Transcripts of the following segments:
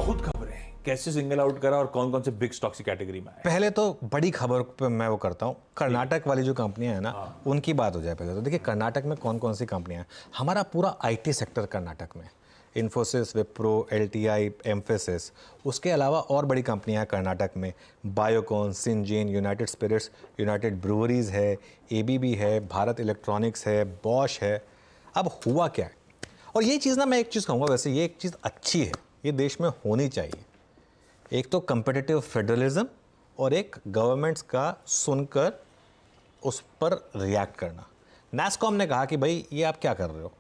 खुद खबरें कैसे सिंगल आउट करा और कौन कौन से बिग स्टॉक्स की कैटेगरी में आए? पहले तो बड़ी खबर पे मैं वो करता हूँ, कर्नाटक वाली जो कंपनियां हैं ना, उनकी बात हो जाए पहले तो। देखिए कर्नाटक में कौन कौन सी कंपनियां हैं। हमारा पूरा आईटी सेक्टर कर्नाटक में, इन्फोसिस, विप्रो, एलटीआई, एम्फेसिस, उसके अलावा और बड़ी कंपनियां हैं कर्नाटक में, Biocon, Syngene, United Spirits, United Breweries है, एबीबी है, भारत इलेक्ट्रॉनिक्स है, बॉश है। अब हुआ क्या है, और ये चीज़ ना, मैं एक चीज़ कहूँगा, वैसे ये एक चीज़ अच्छी है, ये देश में होनी चाहिए। एक तो कम्पिटिटिव फेडरलिज्म और एक गवर्नमेंट्स का सुनकर उस पर रिएक्ट करना। नैस्कॉम ने कहा कि भाई ये आप क्या कर रहे हो,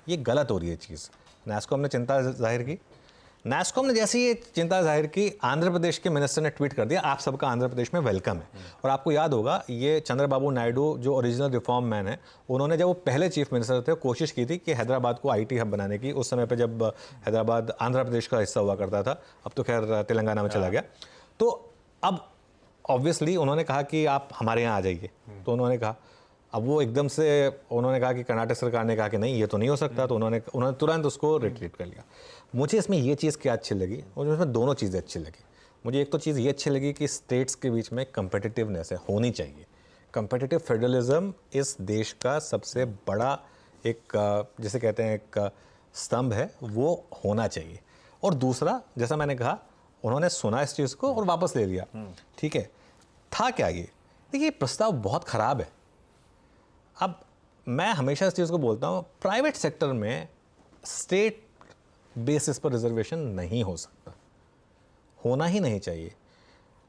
ये गलत हो रही है चीज़। नैस्कॉम ने चिंता जाहिर की। नैस्कॉम ने जैसे ये चिंता जाहिर की, आंध्र प्रदेश के मिनिस्टर ने ट्वीट कर दिया, आप सबका आंध्र प्रदेश में वेलकम है। और आपको याद होगा, ये चंद्रबाबू नायडू जो ओरिजिनल रिफॉर्म मैन है, उन्होंने जब वो पहले चीफ मिनिस्टर थे, कोशिश की थी कि हैदराबाद को आईटी हब बनाने की। उस समय पे जब हैदराबाद आंध्र प्रदेश का हिस्सा हुआ करता था, अब तो खैर तेलंगाना में चला गया। तो अब ऑब्वियसली उन्होंने कहा कि आप हमारे यहाँ आ जाइए। तो उन्होंने कहा, अब वो एकदम से उन्होंने कहा कि कर्नाटक सरकार ने कहा कि नहीं ये तो नहीं हो सकता, तो उन्होंने तुरंत उसको रिट्रीट कर लिया। मुझे इसमें ये चीज़ क्या अच्छी लगी, मुझे इसमें दोनों चीज़ें अच्छी लगी। मुझे एक तो चीज़ ये अच्छी लगी कि स्टेट्स के बीच में कंपेटिटिवनेस है, होनी चाहिए। कंपेटिटिव फेडरलिज्म इस देश का सबसे बड़ा एक जिसे कहते हैं एक स्तंभ है, वो होना चाहिए। और दूसरा, जैसा मैंने कहा, उन्होंने सुना इस चीज़ को और वापस ले लिया। ठीक है, था क्या ये? देखिए प्रस्ताव बहुत ख़राब है। अब मैं हमेशा इस चीज़ को बोलता हूँ, प्राइवेट सेक्टर में स्टेट बेसिस पर रिजर्वेशन नहीं हो सकता, होना ही नहीं चाहिए।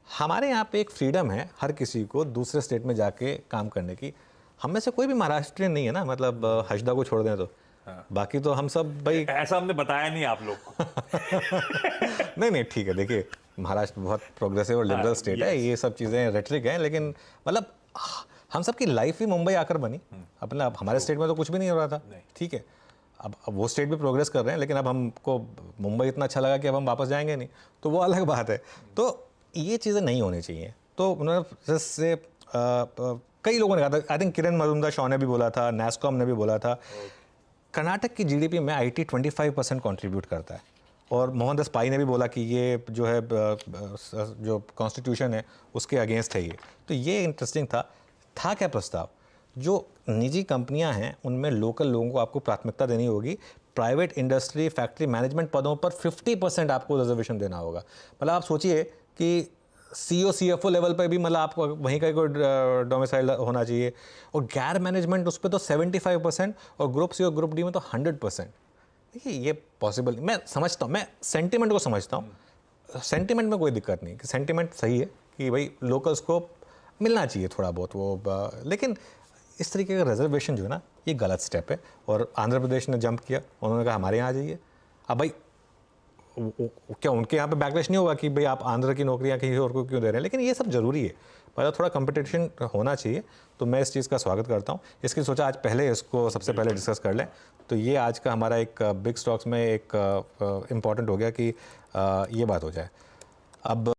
हमारे यहाँ पे एक फ्रीडम है हर किसी को दूसरे स्टेट में जाके काम करने की। हम में से कोई भी महाराष्ट्रियन नहीं है ना, मतलब हजदा को छोड़ दें तो। बाकी तो हम सब भाई, ऐसा हमने बताया नहीं आप लोग को। नहीं ठीक है। देखिए महाराष्ट्र बहुत प्रोग्रेसिव और लिबरल स्टेट है, ये सब चीज़ें रेटरिक हैं, लेकिन मतलब हम सब की लाइफ ही मुंबई आकर बनी। अपना हमारे स्टेट में तो कुछ भी नहीं हो रहा था, ठीक है। अब वो स्टेट भी प्रोग्रेस कर रहे हैं, लेकिन अब हमको मुंबई इतना अच्छा लगा कि अब हम वापस जाएंगे नहीं, तो वो अलग बात है। तो ये चीज़ें नहीं होनी चाहिए। तो उन्होंने जैसे कई लोगों ने कहा था, आई थिंक किरण मजूमदार शॉ ने भी बोला था, नैस्कॉम ने भी बोला था, कर्नाटक की जीडीपी में आईटी 25% कंट्रीब्यूट करता है। और मोहनदास पाई ने भी बोला कि ये जो है जो कॉन्स्टिट्यूशन है उसके अगेंस्ट है ये। तो ये इंटरेस्टिंग था क्या प्रस्ताव? जो निजी कंपनियां हैं उनमें लोकल लोगों को आपको प्राथमिकता देनी होगी। प्राइवेट इंडस्ट्री, फैक्ट्री मैनेजमेंट पदों पर 50% आपको रिजर्वेशन देना होगा। मतलब आप सोचिए कि सीईओ सीएफओ लेवल पर भी मतलब आपको वहीं का कोई डोमिसाइल होना चाहिए। और गैर मैनेजमेंट उस पर तो 75% और ग्रुप सी और ग्रुप डी में तो 100%। देखिए ये पॉसिबल, मैं समझता हूँ, मैं सेंटिमेंट को समझता हूँ, सेंटिमेंट में कोई दिक्कत नहीं, कि सेंटिमेंट सही है कि भाई लोकल्स को मिलना चाहिए थोड़ा बहुत वो, लेकिन इस तरीके का रिजर्वेशन जो है ना, ये गलत स्टेप है। और आंध्र प्रदेश ने जंप किया, उन्होंने कहा हमारे यहाँ आ जाइए। अब भाई क्या उनके यहाँ पे बैकलैश नहीं होगा कि भाई आप आंध्र की नौकरियाँ कहीं और को क्यों दे रहे हैं? लेकिन ये सब ज़रूरी है, मतलब थोड़ा कंपटीशन होना चाहिए। तो मैं इस चीज़ का स्वागत करता हूँ। इसकी सोचा आज पहले इसको सबसे पहले डिस्कस कर लें। तो ये आज का हमारा एक बिग स्टॉक्स में एक इम्पॉर्टेंट हो गया कि ये बात हो जाए। अब